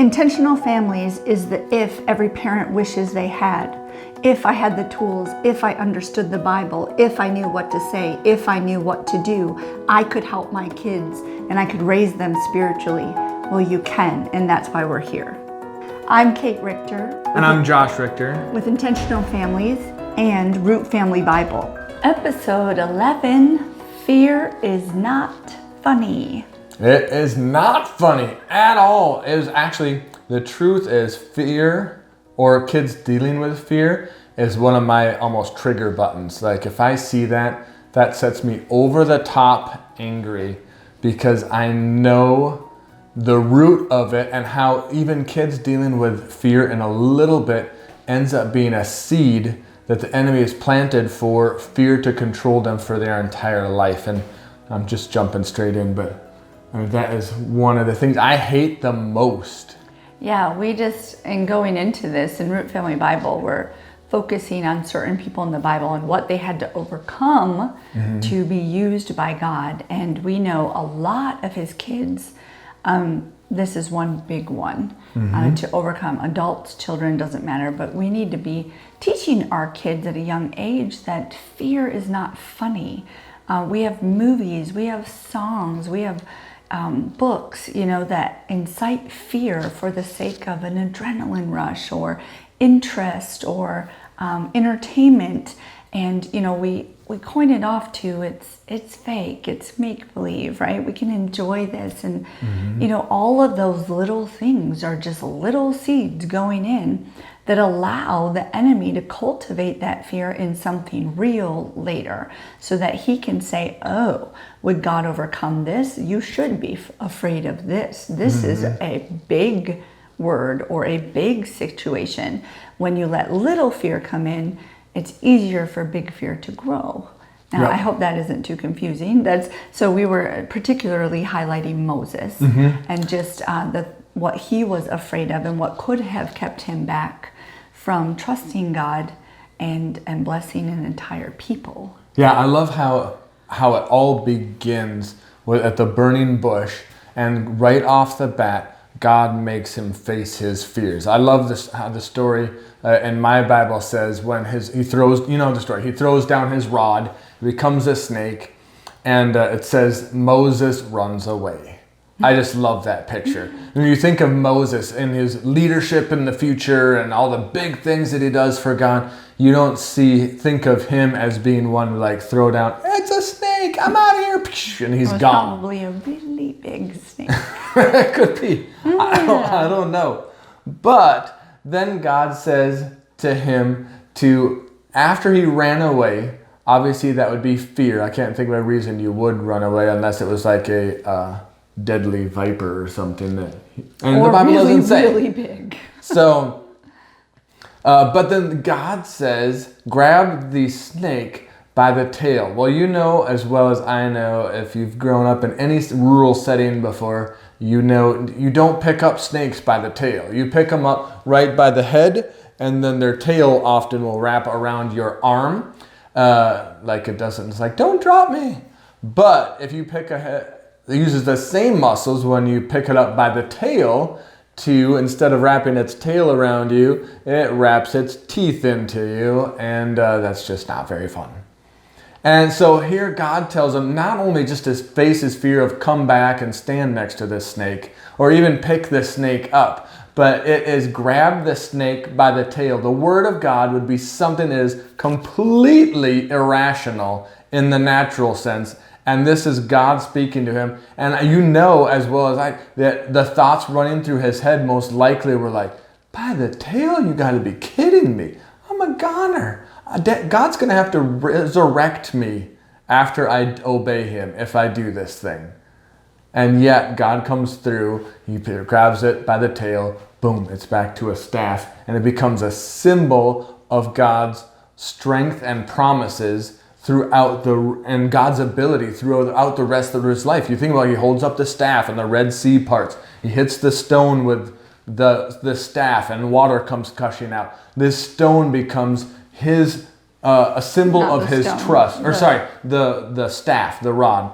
Intentional families is the if every parent wishes they had. If I had the tools, if I understood the Bible, if I knew what to say, if I knew what to do, I could help my kids and I could raise them spiritually. Well, you can, and that's why we're here. I'm Kate Richter. And I'm Josh Richter. With Intentional Families and Root Family Bible. Episode 11, Fear is Not Funny. It is not funny at all. It is actually, the truth is fear, or kids dealing with fear, is one of my almost trigger buttons. Like if I see that, that sets me over the top angry because I know the root of it and how even kids dealing with fear in a little bit ends up being a seed that the enemy has planted for fear to control them for their entire life. And I'm just jumping straight in, but that is one of the things I hate the most. Yeah, in going into this in Root Family Bible, we're focusing on certain people in the Bible and what they had to overcome to be used by God. And we know a lot of his kids, this is one big one, to overcome. Adults, children, doesn't matter, but we need to be teaching our kids at a young age that fear is not funny. We have movies, we have songs, we have books, that incite fear for the sake of an adrenaline rush or interest or entertainment. And, we coin it off to it's fake, it's make-believe, right? We can enjoy this. And, all of those little things are just little seeds going in that allow the enemy to cultivate that fear in something real later so that he can say, oh, would God overcome this? You should be afraid of this. This is a big word or a big situation. When you let little fear come in, it's easier for big fear to grow. Now, I hope that isn't too confusing. So we were particularly highlighting Moses and just what he was afraid of and what could have kept him back from trusting God and blessing an entire people. Yeah, I love how it all begins at the burning bush, and right off the bat, God makes him face his fears. I love how the story in my Bible says when he throws, the story, he throws down his rod, it becomes a snake, and it says Moses runs away. I just love that picture. When you think of Moses and his leadership in the future and all the big things that he does for God, you don't think of him as being one like throw down, it's a snake, I'm out of here, and he's gone. Probably a really big snake. It could be. I don't know. But then God says to him after he ran away, obviously that would be fear. I can't think of a reason you would run away unless it was like a deadly viper or something and or the Bible really, doesn't say. Really big. So, but then God says, grab the snake by the tail. Well, you know as well as I know, if you've grown up in any rural setting before, you don't pick up snakes by the tail. You pick them up right by the head, and then their tail often will wrap around your arm. It's like, don't drop me. But if you pick it uses the same muscles when you pick it up by the tail instead of wrapping its tail around you, it wraps its teeth into you, and that's just not very fun. And so here God tells him not only just to face his fear of come back and stand next to this snake, or even pick the snake up, but it is grab the snake by the tail. The word of God would be something that is completely irrational in the natural sense. And this is God speaking to him. And as well as I, that the thoughts running through his head most likely were like, by the tail? You got to be kidding me. I'm a goner. God's going to have to resurrect me after I obey him if I do this thing. And yet God comes through, he grabs it by the tail, boom, it's back to a staff. And it becomes a symbol of God's strength and promises and God's ability throughout the rest of his life. You think about it, he holds up the staff and the Red Sea parts. He hits the stone with the staff and water comes gushing out. This stone becomes a symbol of his trust. The staff, the rod.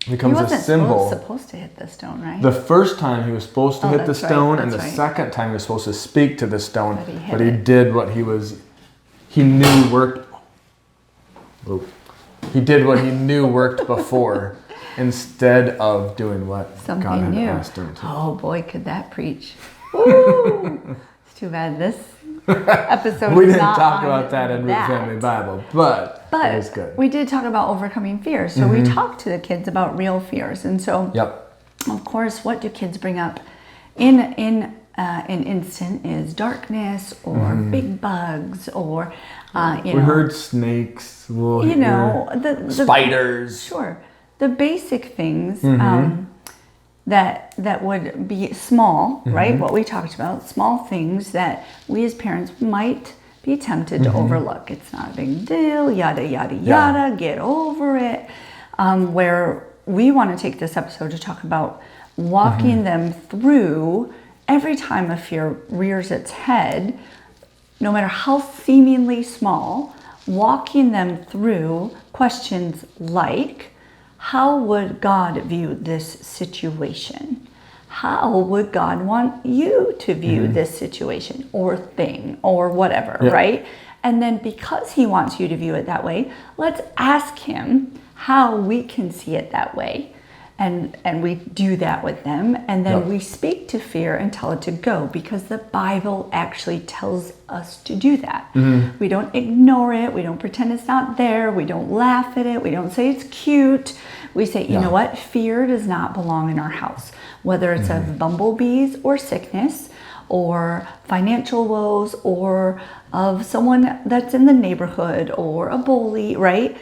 becomes He a wasn't symbol. supposed to hit the stone, right? The first time he was supposed to hit the that's right, stone, and the that's right. second time he was supposed to speak to the stone, But he hit but he it. did what he knew worked. He did what he knew worked before, instead of doing what God Something had new. asked him to. Oh boy, could that preach. Woo! It's too bad this episode We is didn't not talk on about that in Root that. Family Bible, but it was But good. we did talk about overcoming fears. So we talked to the kids about real fears. And so, Yep. of course, what do kids bring up in an instant is darkness or big bugs or, We heard snakes. We'll hear the spiders. Sure. The basic things that would be small, right? What we talked about, small things that we as parents might be tempted to overlook. It's not a big deal, yada, yada, yada, get over it. Where we want to take this episode to talk about walking them through every time a fear rears its head, no matter how seemingly small, walking them through questions like, how would God view this situation? How would God want you to view this situation or thing or whatever, right? And then because he wants you to view it that way, let's ask him how we can see it that way. And we do that with them. And then we speak to fear and tell it to go, because the Bible actually tells us to do that. We don't ignore it. We don't pretend it's not there. We don't laugh at it. We don't say it's cute. We say, you know what? Fear does not belong in our house, whether it's of bumblebees or sickness or financial woes or of someone that's in the neighborhood or a bully, right?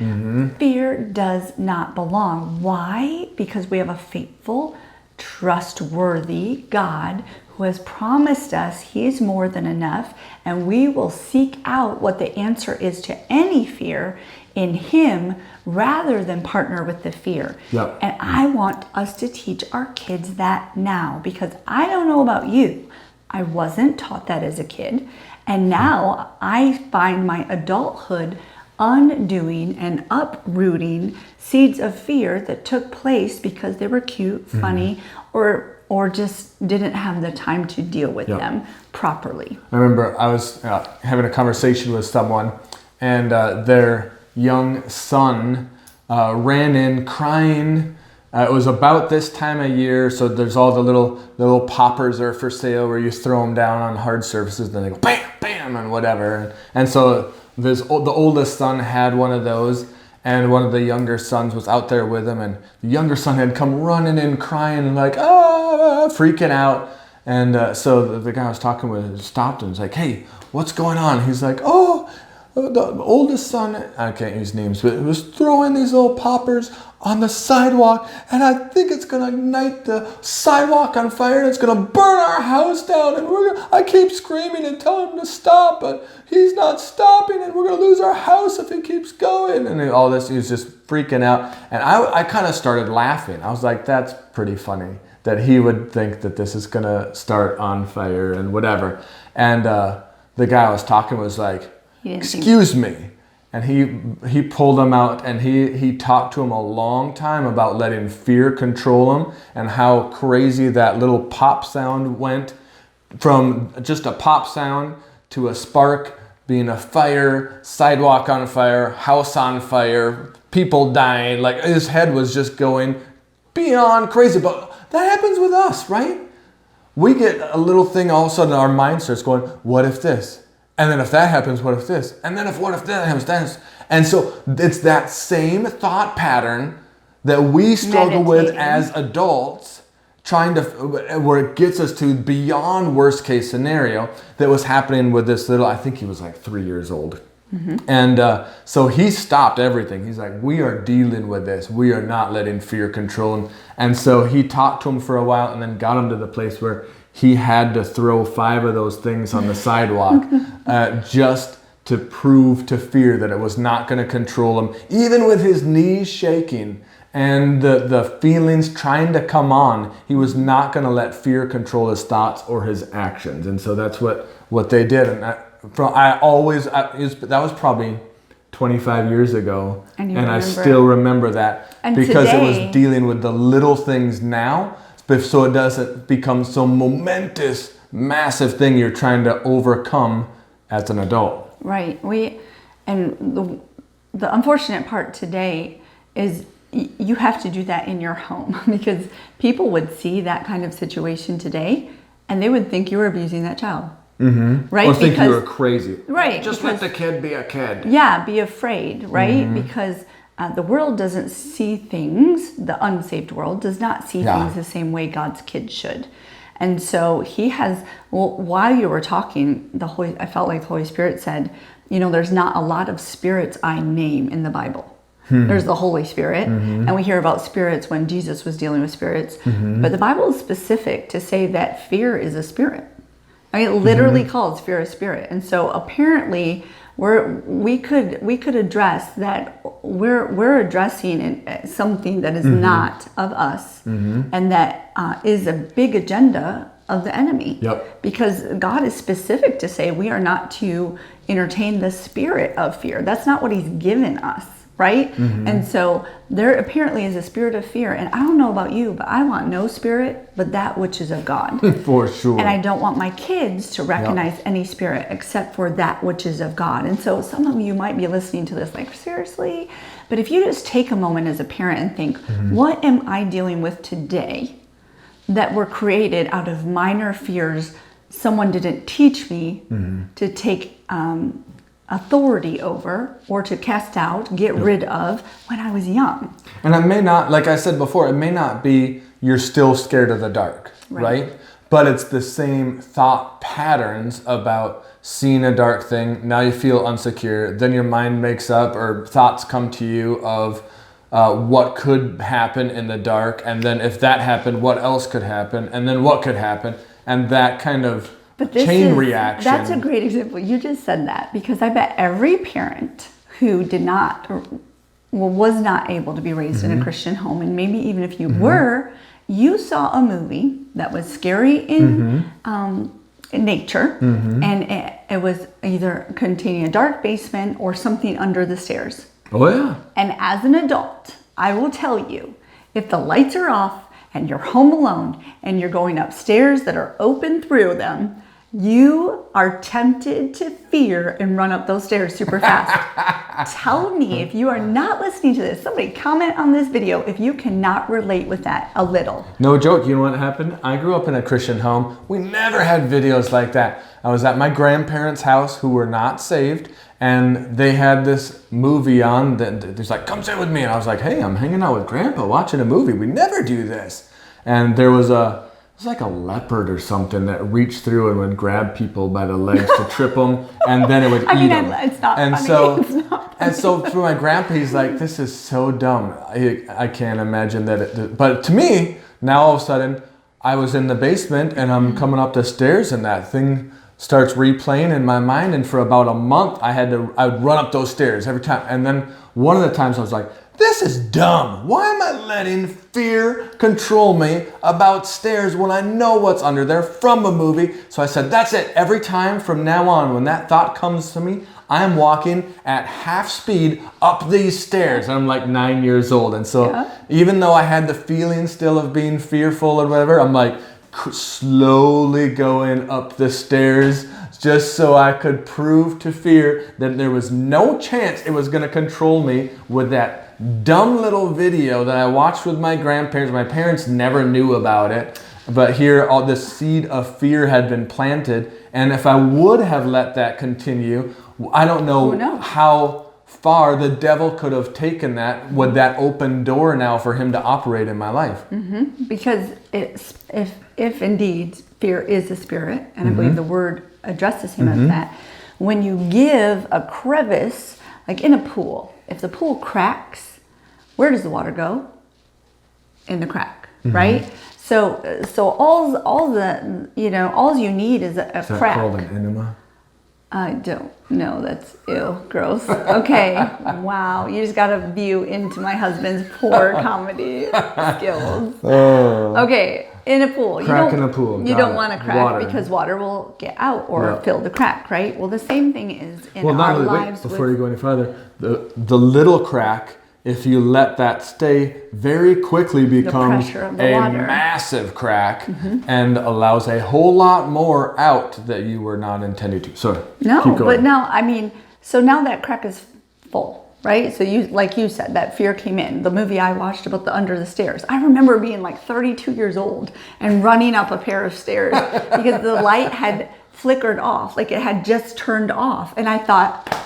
Fear does not belong. Why? Because we have a faithful, trustworthy God who has promised us he's more than enough, and we will seek out what the answer is to any fear in him rather than partner with the fear. And I want us to teach our kids that now, because I don't know about you, I wasn't taught that as a kid. And now I find my adulthood undoing and uprooting seeds of fear that took place because they were cute, funny, or just didn't have the time to deal with them properly. I remember I was having a conversation with someone, and their young son ran in crying. It was about this time of year, so there's all the little poppers are for sale where you throw them down on hard surfaces, then they go bam, bam, and whatever. And so the oldest son had one of those, and one of the younger sons was out there with him, and the younger son had come running in crying and like, freaking out. And so the guy I was talking with stopped and was like, hey, what's going on? He's like, the oldest son, I can't use names, but he was throwing these little poppers on the sidewalk, and I think it's gonna ignite the sidewalk on fire, and it's gonna burn our house down, and I keep screaming and telling him to stop, but he's not stopping, and we're gonna lose our house if he keeps going. And all this, he was just freaking out. And I kind of started laughing. I was like, that's pretty funny that he would think that this is gonna start on fire and whatever. And the guy I was talking was like, excuse me. And he pulled him out, and he talked to him a long time about letting fear control him, and how crazy that little pop sound went from just a pop sound to a spark being a fire, sidewalk on fire, house on fire, people dying. Like, his head was just going beyond crazy. But that happens with us, right? We get a little thing, all of a sudden our mind starts going, what if this? And then if that happens, what if this? And then what if that happens? This. And so it's that same thought pattern that we struggle with as adults, where it gets us to beyond worst case scenario, that was happening with this little, I think he was like 3 years old. And so he stopped everything. He's like, we are dealing with this. We are not letting fear control him. And so he talked to him for a while, and then got him to the place where he had to throw 5 of those things on the sidewalk just to prove to fear that it was not going to control him, even with his knees shaking and the feelings trying to come on. He was not going to let fear control his thoughts or his actions. And so that's what they did. And that was probably 25 years ago, And and I remember still remember that And because it was today- dealing with the little things now, but so it doesn't become so momentous, massive thing you're trying to overcome as an adult. Right. The unfortunate part today is you have to do that in your home because people would see that kind of situation today and they would think you were abusing that child. Mm-hmm. Right? Or think you were crazy. Right. Just let the kid be a kid. Yeah, be afraid, right? Because the world doesn't see things, the unsaved world does not see things the same way God's kids should. And so he has, while you were talking, I felt like the Holy Spirit said, there's not a lot of spirits I name in the Bible. There's the Holy Spirit, and we hear about spirits when Jesus was dealing with spirits. But the Bible is specific to say that fear is a spirit. I mean, it literally calls fear a spirit. And so apparently we could address that we're addressing something that is not of us, and that is a big agenda of the enemy. Yep. Because God is specific to say we are not to entertain the spirit of fear. That's not what he's given us, right? And so there apparently is a spirit of fear. And I don't know about you, but I want no spirit but that which is of God. For sure. And I don't want my kids to recognize any spirit except for that which is of God. And so some of you might be listening to this like, seriously? But if you just take a moment as a parent and think, what am I dealing with today that were created out of minor fears someone didn't teach me to take authority over or to cast out, get rid of when I was young. And it may not, like I said before, it may not be you're still scared of the dark, right? But it's the same thought patterns about seeing a dark thing. Now you feel unsecure. Then your mind makes up or thoughts come to you of what could happen in the dark. And then if that happened, what else could happen? And then what could happen? And that kind of chain reaction. That's a great example. You just said that because I bet every parent who did not, was not able to be raised in a Christian home, and maybe even if you were, you saw a movie that was scary in nature, and it was either containing a dark basement or something under the stairs. Oh yeah. And as an adult, I will tell you, if the lights are off and you're home alone and you're going upstairs that are open through them, you are tempted to fear and run up those stairs super fast. Tell me if you are not listening to this. Somebody comment on this video if you cannot relate with that a little. No joke. You know what happened? I grew up in a Christian home. We never had videos like that. I was at my grandparents' house who were not saved, and they had this movie on. There's like, come sit with me. And I was like, hey, I'm hanging out with Grandpa watching a movie. We never do this. And there was like a leopard or something that reached through and would grab people by the legs to trip them, and then it would eat them. It's not and funny. so, It's not and so for my grandpa, he's like, this is so dumb. I can't imagine that. But to me, now all of a sudden, I was in the basement and I'm coming up the stairs and that thing starts replaying in my mind. And for about a month, I would run up those stairs every time. And then one of the times I was like, this is dumb. Why am I letting fear control me about stairs when I know what's under there from a movie? So I said, that's it. Every time from now on, when that thought comes to me, I am walking at half speed up these stairs. And I'm like 9 years old. And so even though I had the feeling still of being fearful or whatever, I'm like slowly going up the stairs just so I could prove to fear that there was no chance it was going to control me with that dumb little video that I watched with my grandparents. My parents never knew about it, but here all the seed of fear had been planted. And if I would have let that continue, I don't know how far the devil could have taken that with that open door now for him to operate in my life. Because if indeed fear is a spirit, and I believe the word addresses him as that, when you give a crevice, like in a pool, if the pool cracks, where does the water go? In the crack, right? So all you need is a crack. Is that called an enema? I don't know. That's ew, gross. Okay, wow. You just got a view into my husband's poor comedy skills. Okay, in a pool. Crack in a pool. You Got don't it. want to crack Water. because water will get out or Yeah. fill the crack, right? Well, the same thing is in Well, our not only, lives. wait, before you go any further, the little crack, if you let that stay, very quickly becomes pressure of the a water. massive crack and allows a whole lot more out that you were not intended to. Sorry. No, keep going. but now, I mean, so now that crack is full, right? So you, like you said, that fear came in. The movie I watched about the Under the Stairs. I remember being like 32 years old and running up a pair of stairs because the light had flickered off, like it had just turned off. And I thought,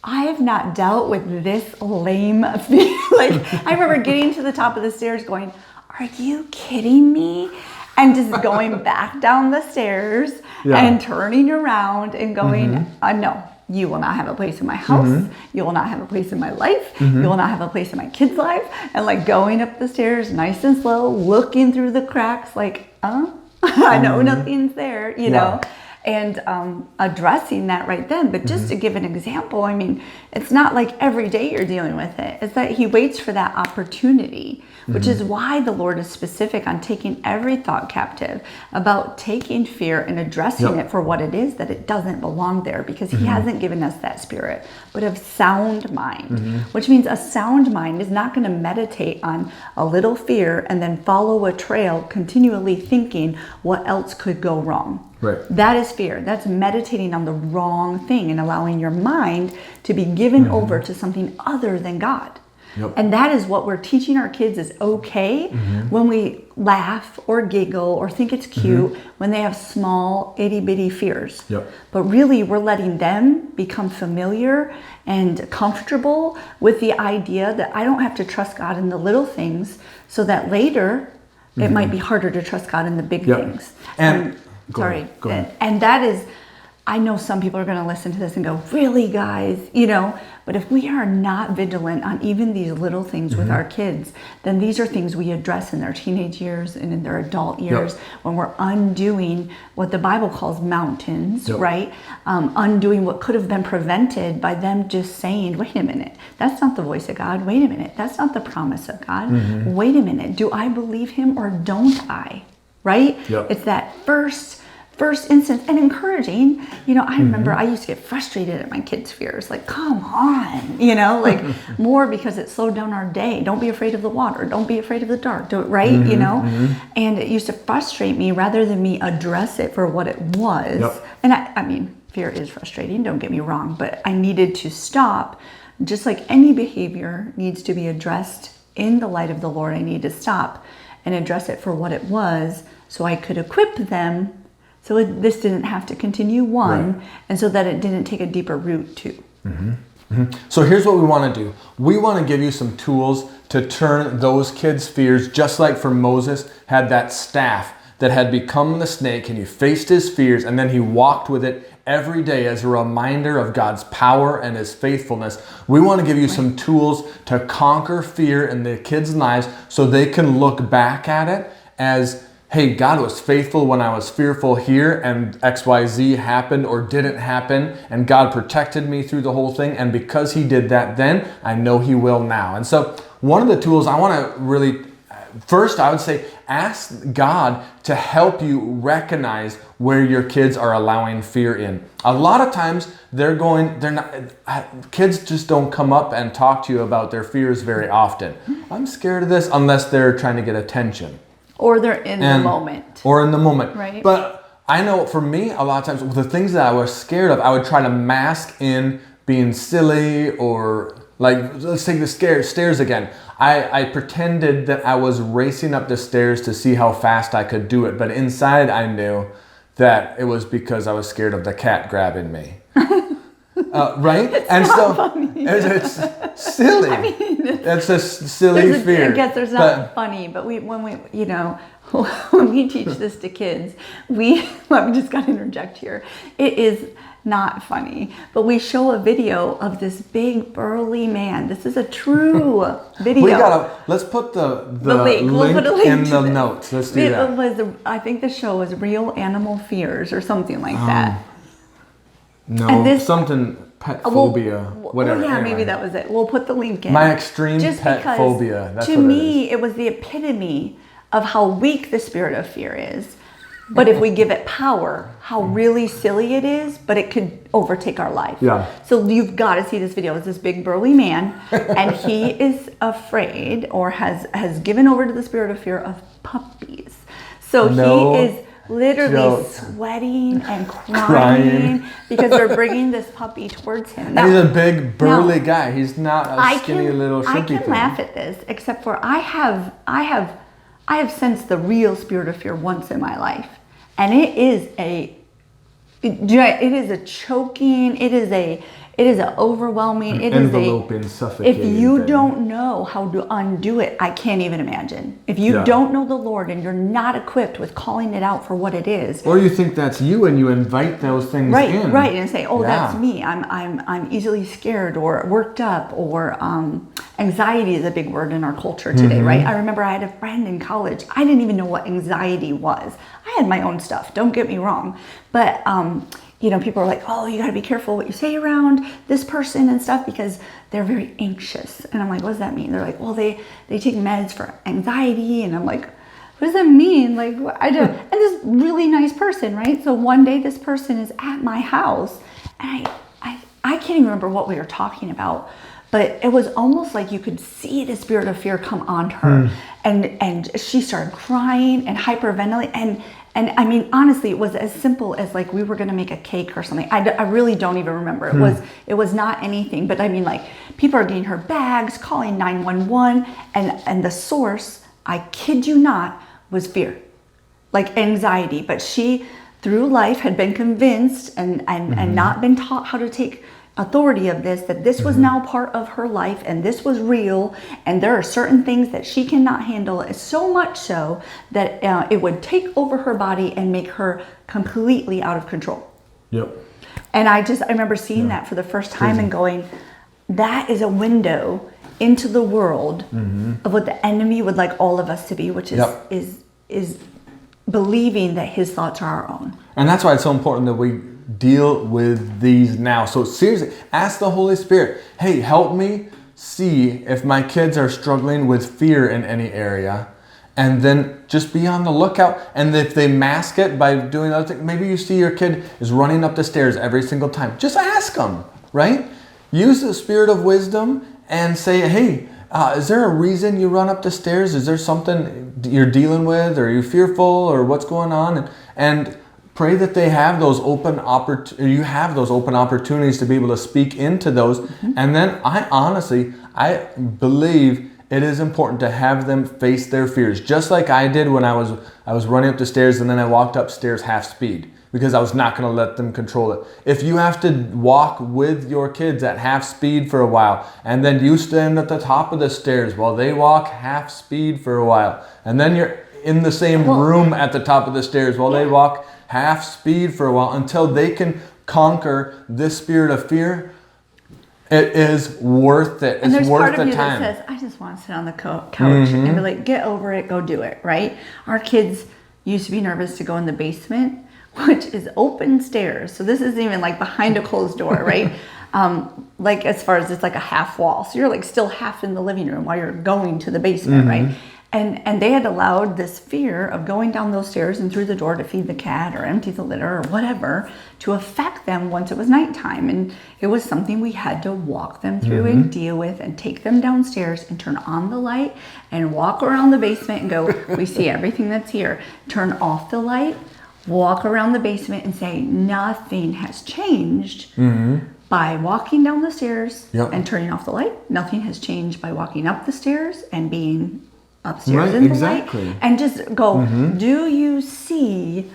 I have not dealt with this lame fear. Like, I remember getting to the top of the stairs going, are you kidding me? And just going back down the stairs and turning around and going, no, you will not have a place in my house. You will not have a place in my life. You will not have a place in my kid's life. And like going up the stairs nice and slow, looking through the cracks like, I know nothing's there, you know. And addressing that right then. But just to give an example, I mean, it's not like every day you're dealing with it. It's that he waits for that opportunity, which is why the Lord is specific on taking every thought captive, about taking fear and addressing it for what it is, that it doesn't belong there, because he hasn't given us that spirit, but of sound mind, which means a sound mind is not going to meditate on a little fear and then follow a trail, continually thinking what else could go wrong. Right. That is fear. That's meditating on the wrong thing and allowing your mind to be given over to something other than God. Yep. And that is what we're teaching our kids is okay when we laugh or giggle or think it's cute when they have small itty bitty fears. Yep. But really we're letting them become familiar and comfortable with the idea that I don't have to trust God in the little things, so that later it might be harder to trust God in the big things. And Go ahead. And that is, I know some people are going to listen to this and go, really, guys, you know, but if we are not vigilant on even these little things with our kids, then these are things we address in their teenage years and in their adult years when we're undoing what the Bible calls mountains, right? Undoing what could have been prevented by them just saying, wait a minute, that's not the voice of God. Wait a minute, that's not the promise of God. Wait a minute, do I believe him or don't I? Right? It's that first instance, and encouraging. You know, I remember I used to get frustrated at my kids' fears. Like, come on, you know, like more because it slowed down our day. Don't be afraid of the water. Don't be afraid of the dark. Do it right, you know? And it used to frustrate me rather than me address it for what it was. And I mean, fear is frustrating, don't get me wrong, but I needed to stop. Just like any behavior needs to be addressed in the light of the Lord, I need to stop and address it for what it was, so I could equip them, so this didn't have to continue, and so that it didn't take a deeper root too. So here's what we want to do. We want to give you some tools to turn those kids' fears, just like for Moses had that staff that had become the snake, and he faced his fears, and then he walked with it every day as a reminder of God's power and his faithfulness. We want to give you some tools to conquer fear in the kids' lives so they can look back at it as, hey, God was faithful when I was fearful here, and XYZ happened or didn't happen, and God protected me through the whole thing, and because he did that then, I know he will now. And so one of the tools I want to really, first I would say, ask God to help you recognize where your kids are allowing fear in. A lot of times kids just don't come up and talk to you about their fears very often. I'm scared of this, unless they're trying to get attention. Or they're in the moment. Or in the moment. Right. But I know for me, a lot of times, the things that I was scared of, I would try to mask in being silly, or like, let's take the stairs again. I pretended that I was racing up the stairs to see how fast I could do it. But inside I knew that it was because I was scared of the cat grabbing me. Right? It's silly. I mean, it's a silly fear. I guess there's not funny, but when we, you know, when we teach this to kids, let me just gotta interject here. It is not funny, but we show a video of this big burly man. This is a true video. Let's put the link. We'll put a link in the this. notes. Let's do that. I think the show was Real Animal Fears or something like that. No, something pet phobia, whatever. Yeah, anyway. maybe that was it. We'll put the link in. My extreme Just pet because phobia. That's to what me, it was the epitome of how weak the spirit of fear is. But if we give it power, how really silly it is, but it could overtake our life. Yeah. So you've got to see this video. It's this big burly man, and he is afraid or has given over to the spirit of fear of puppies. So No he is literally joke. sweating and crying because they're bringing this puppy towards him. Now, And he's a big burly guy. He's not a skinny little I shimpy can thing. laugh at this, except for I have sensed the real spirit of fear once in my life, and it is a choking. It is a overwhelming. It is Enveloping, if suffocating you thing. don't know how to undo it, I can't even imagine. If you Yeah. don't know the Lord and you're not equipped with calling it out for what it is, Or you think that's you and you invite those things in. right, and say, "Oh, Yeah. that's me. I'm easily scared or worked up or anxiety is a big word in our culture today, Mm-hmm. right?" I remember I had a friend in college. I didn't even know what anxiety was. I had my own stuff. Don't get me wrong, but people are like, "Oh, you got to be careful what you say around this person and stuff because they're very anxious." And I'm like, "What does that mean?" They're like, "Well, they take meds for anxiety," and I'm like, what does that mean? Like, I don't, and this really nice person, right? So one day this person is at my house and I can't even remember what we were talking about, but it was almost like you could see the spirit of fear come on her. And she started crying and hyperventilating. And I mean, honestly, it was as simple as like we were going to make a cake or something. I really don't even remember. It was not anything, but I mean, like people are getting her bags, calling 911, and the source, I kid you not, was fear, like anxiety. But she, through life, had been convinced and not been taught how to take authority of this, that this was now part of her life and this was real, and there are certain things that she cannot handle, so much so that it would take over her body and make her completely out of control. Yep. And I remember seeing that for the first time and going, that is a window into the world of what the enemy would like all of us to be, which is believing that his thoughts are our own. And that's why it's so important that we deal with these now. So seriously, ask the Holy Spirit, hey, help me see if my kids are struggling with fear in any area. And then just be on the lookout. And if they mask it by doing other things, maybe you see your kid is running up the stairs every single time. Just ask them, right? Use the spirit of wisdom and say, hey, is there a reason you run up the stairs? Is there something you're dealing with? Or are you fearful? Or what's going on? And pray that they have those open opportunities to be able to speak into those. And then I believe it is important to have them face their fears, just like I did when I was running up the stairs and then I walked upstairs half speed because I was not going to let them control it. If you have to walk with your kids at half speed for a while and then you stand at the top of the stairs while they walk half speed for a while, and then you're in the same room at the top of the stairs while they walk half speed for a while until they can conquer this spirit of fear, it is worth it. And it's there's worth part of the you time. that says, I just want to sit on the couch and be like, get over it, go do it, right? Our kids used to be nervous to go in the basement, which is open stairs. So this isn't even like behind a closed door, right? Like as far as it's like a half wall. So you're like still half in the living room while you're going to the basement, right? And they had allowed this fear of going down those stairs and through the door to feed the cat or empty the litter or whatever to affect them once it was nighttime. And it was something we had to walk them through and deal with and take them downstairs and turn on the light and walk around the basement and go, we see everything that's here. Turn off the light, walk around the basement and say, nothing has changed. By walking down the stairs and turning off the light. Nothing has changed by walking up the stairs and being upstairs in the light. And just go, do you see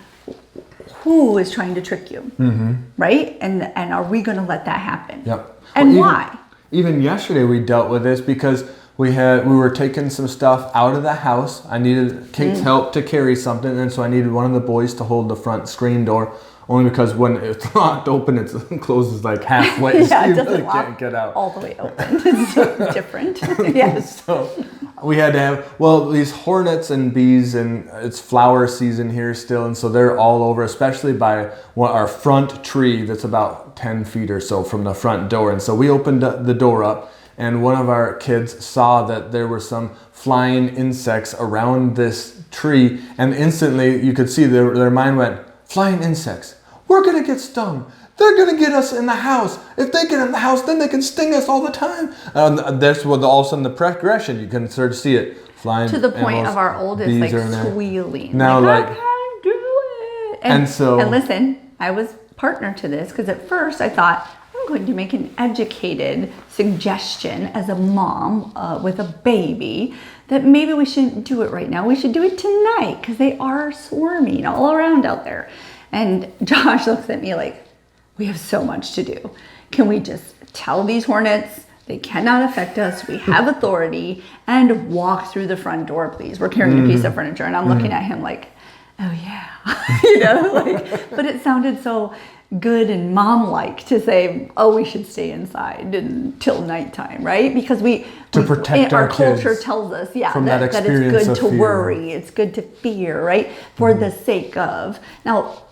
who is trying to trick you? Right? And are we going to let that happen? And why? Even yesterday we dealt with this because we were taking some stuff out of the house. I needed Kate's help to carry something, and so I needed one of the boys to hold the front screen door. Only because when it's locked open, it closes like halfway, so you really can't get out. All the way open. It's so different. Yes. So we had to have, these hornets and bees, and it's flower season here still, and so they're all over, especially by our front tree that's about 10 feet or so from the front door. And so we opened the door up, and one of our kids saw that there were some flying insects around this tree, and instantly you could see their mind went, flying insects, we're going to get stung. They're going to get us in the house. If they get in the house, then they can sting us all the time. That's what all of a sudden the progression, you can start to see it. Flying to the point animals, of our oldest bees like are in there. squealing. Now, like, like- I can't do it. And listen, I was partner to this because at first I thought I'm going to make an educated suggestion as a mom with a baby that maybe we shouldn't do it right now. We should do it tonight because they are swarming all around out there. And Josh looks at me like, we have so much to do. Can we just tell these hornets they cannot affect us? We have authority, and walk through the front door, please. We're carrying a piece of furniture, and I'm looking at him like, oh yeah, but it sounded so good and mom-like to say, oh, we should stay inside until nighttime, right? Because To protect our culture kids tells us, from that it's experience good of to fear. worry, it's good to fear, right? For the sake of. Now,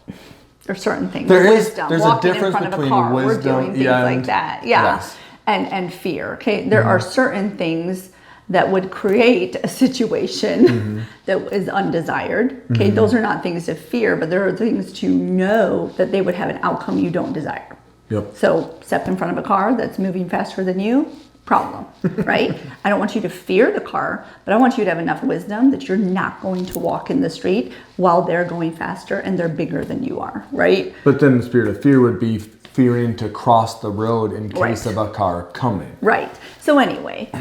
there's certain things. There's wisdom, a walking difference in front of a between car, wisdom, we're doing things yeah, like and- that, yeah, yes. and fear. Okay, there are certain things that would create a situation that is undesired. Okay, those are not things to fear, but there are things to know that they would have an outcome you don't desire. Yep. So, step in front of a car that's moving faster than you, problem, right? I don't want you to fear the car, but I want you to have enough wisdom that you're not going to walk in the street while they're going faster and they're bigger than you are, right? But then the spirit of fear would be fearing to cross the road in case Right. of a car coming. Right. So anyway,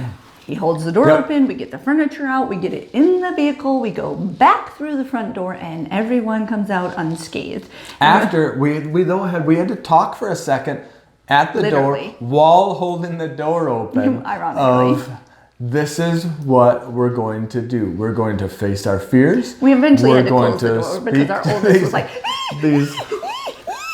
he holds the door Yep. open, we get the furniture out, we get it in the vehicle, we go back through the front door, and everyone comes out unscathed. After we had to talk for a second at the Literally. door while holding the door open. Ironically. Of this is what we're going to do. We're going to face our fears. We eventually We're had to going close the door speak because our to oldest was like, these.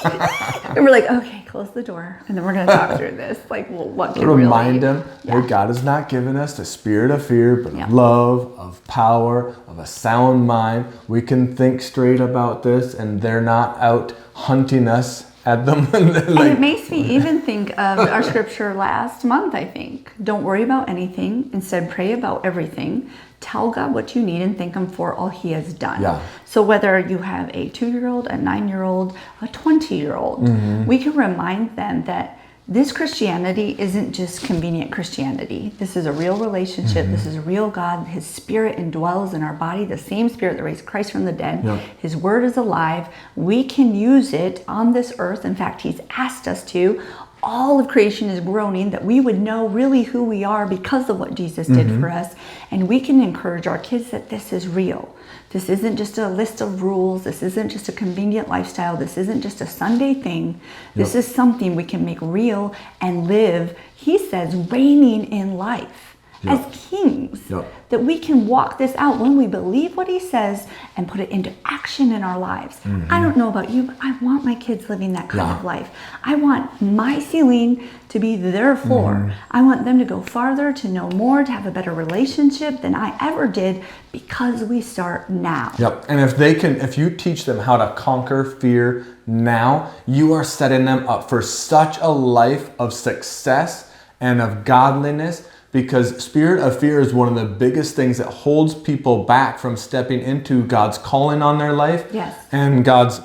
and we're like, okay, close the door, and then we're going to talk through this. Like, well, what can Remind really... them that God has not given us the spirit of fear, but Yeah. of love, of power, of a sound mind. We can think straight about this, and they're not out hunting us at them. And it makes me even think of our scripture last month, I think. Don't worry about anything. Instead, pray about everything. Tell God what you need and thank Him for all He has done. Yeah. So whether you have a 2-year-old, a 9-year-old, a 20-year-old, we can remind them that this Christianity isn't just convenient Christianity. This is a real relationship. This is a real God. His Spirit indwells in our body, the same Spirit that raised Christ from the dead. Yeah. His Word is alive. We can use it on this earth. In fact, He's asked us to. All of creation is groaning that we would know really who we are because of what Jesus did for us. And we can encourage our kids that this is real. This isn't just a list of rules. This isn't just a convenient lifestyle. This isn't just a Sunday thing. This is something we can make real and live, he says, reigning in life as kings. Yep. That we can walk this out when we believe what he says and put it into action in our lives. I don't know about you, but I want my kids living that kind of life. I want my ceiling to be their floor. I want them to go farther, to know more, to have a better relationship than I ever did because we start now. Yep. And if you teach them how to conquer fear now, you are setting them up for such a life of success and of godliness, because spirit of fear is one of the biggest things that holds people back from stepping into God's calling on their life. Yes. And God's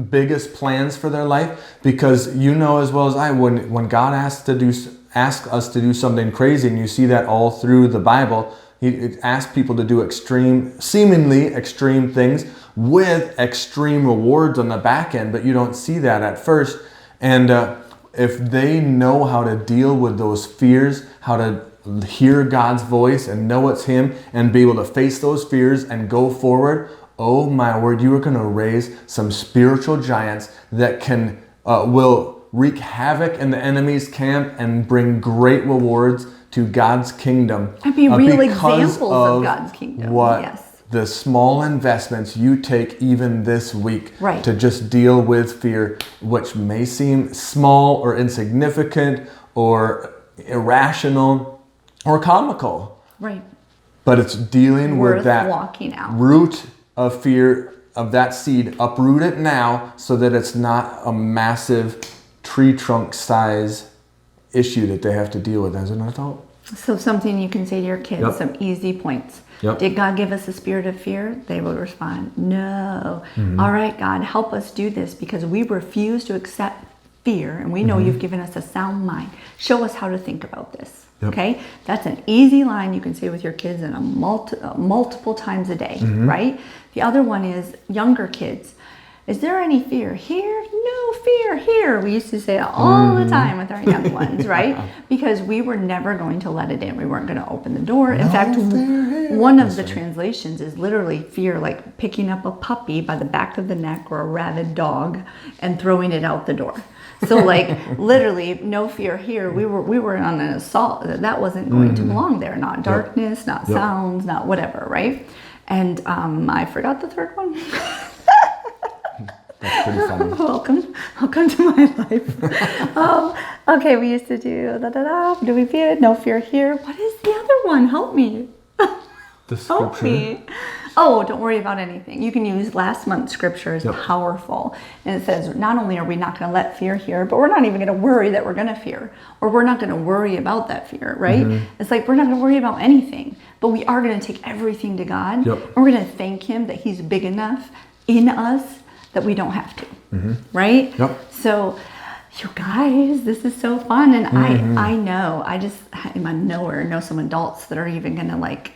biggest plans for their life. Because you know as well as I, when God asks us to do something crazy, and you see that all through the Bible, He asks people to do seemingly extreme things with extreme rewards on the back end, but you don't see that at first. And if they know how to deal with those fears, how to hear God's voice and know it's Him and be able to face those fears and go forward, oh my word, you are going to raise some spiritual giants that will wreak havoc in the enemy's camp and bring great rewards to God's kingdom. And be real because examples of God's kingdom. What Yes. the small investments you take even this week Right. to just deal with fear, which may seem small or insignificant or irrational or comical, Right. but it's dealing Worth with that walking out. root of fear, of that seed. Uproot it now so that it's not a massive tree trunk size issue that they have to deal with as an adult. So something you can say to your kids, Yep. some easy points. Yep. Did God give us a spirit of fear? They will respond, no. Mm-hmm. All right, God, help us do this because we refuse to accept fear and we know you've given us a sound mind. Show us how to think about this. Yep. Okay? That's an easy line you can say with your kids in multiple times a day, right? The other one is younger kids. Is there any fear here? No fear here. We used to say it all the time with our young ones, right? Because we were never going to let it in. We weren't going to open the door. In fact, one of the translations is literally fear, like picking up a puppy by the back of the neck or a rabid dog and throwing it out the door. So like literally no fear here. We were on an assault. That wasn't going to belong there. Not darkness, not sounds, not whatever, right? And I forgot the third one. That's pretty funny. Welcome to my life. Okay, we used to do do we fear? No fear here. What is the other one? Help me. The Help scripture. me. Oh, don't worry about anything. You can use last month's scripture is Yep. powerful. And it says, not only are we not going to let fear here, but we're not even going to worry that we're going to fear. Or we're not going to worry about that fear, right? It's like we're not going to worry about anything. But we are going to take everything to God. Yep. And we're going to thank Him that He's big enough in us that we don't have to. Right? Yep. So, you guys, this is so fun. And I know, I know some adults that are even going to like,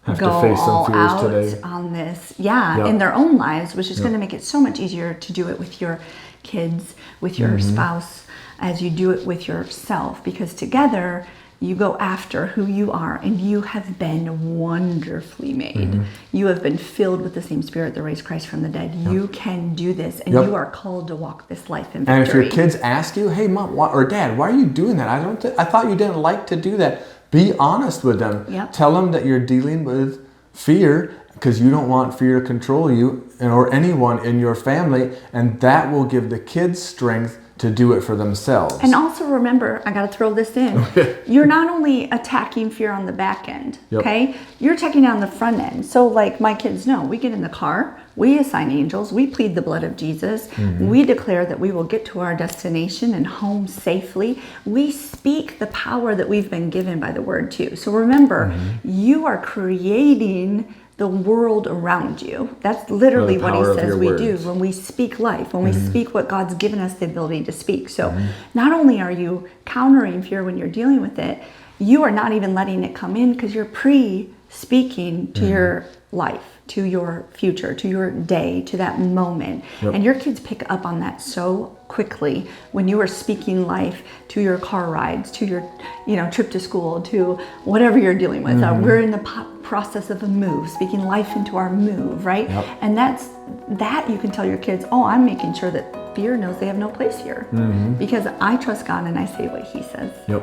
Have go to face some all fears out today. on this, yeah, Yep. in their own lives, which is Yep. going to make it so much easier to do it with your kids, with your spouse, as you do it with yourself, because together you go after who you are, and you have been wonderfully made. You have been filled with the same Spirit that raised Christ from the dead. You can do this, and Yep. you are called to walk this life in And if victory. your kids ask you, "Hey, mom or dad, why are you doing that? I thought you didn't like to do that." Be honest with them. Yep. Tell them that you're dealing with fear because you don't want fear to control you or anyone in your family, and that will give the kids strength to do it for themselves. And also remember, I got to throw this in. You're not only attacking fear on the back end, Yep. okay? You're attacking it on the front end. So like my kids know, we get in the car, we assign angels, we plead the blood of Jesus, we declare that we will get to our destination and home safely. We speak the power that we've been given by the word too. So remember, you are creating the world around you. That's literally The what he power of says your we words. do when we speak life, when we speak what God's given us the ability to speak. So not only are you countering fear when you're dealing with it, you are not even letting it come in because you're pre-speaking to your life, to your future, to your day, to that moment. Yep. And your kids pick up on that so quickly when you are speaking life to your car rides, to your trip to school, to whatever you're dealing with. We're in the process of a move, speaking life into our move, right? Yep. And that you can tell your kids, oh, I'm making sure that fear knows they have no place here because I trust God and I say what He says. Yep.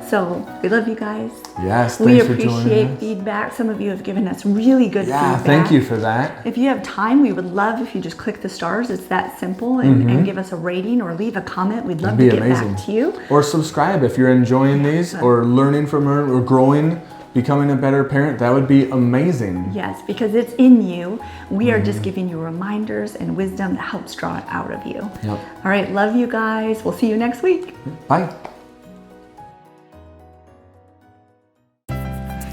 So we love you guys. Yes, We thanks for joining appreciate us. feedback. Some of you have given us really good Yeah, feedback. thank you for that. If you have time, we would love if you just click the stars. It's that simple, and give us a rating or leave a comment. We'd love to That'd get be amazing. back to you. Or subscribe if you're enjoying these or learning from her or growing, becoming a better parent. That would be amazing. Yes, because it's in you. We are just giving you reminders and wisdom that helps draw it out of you. Yep. All right, love you guys. We'll see you next week. Bye.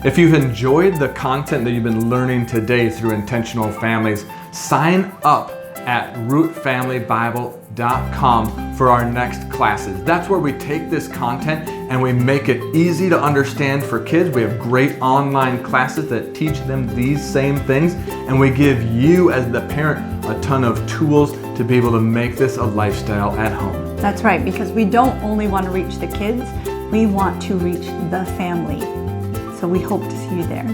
If you've enjoyed the content that you've been learning today through Intentional Families, sign up at rootfamilybible.com for our next classes. That's where we take this content and we make it easy to understand for kids. We have great online classes that teach them these same things, and we give you as the parent a ton of tools to be able to make this a lifestyle at home. That's right, because we don't only want to reach the kids, we want to reach the family. So we hope to see you there.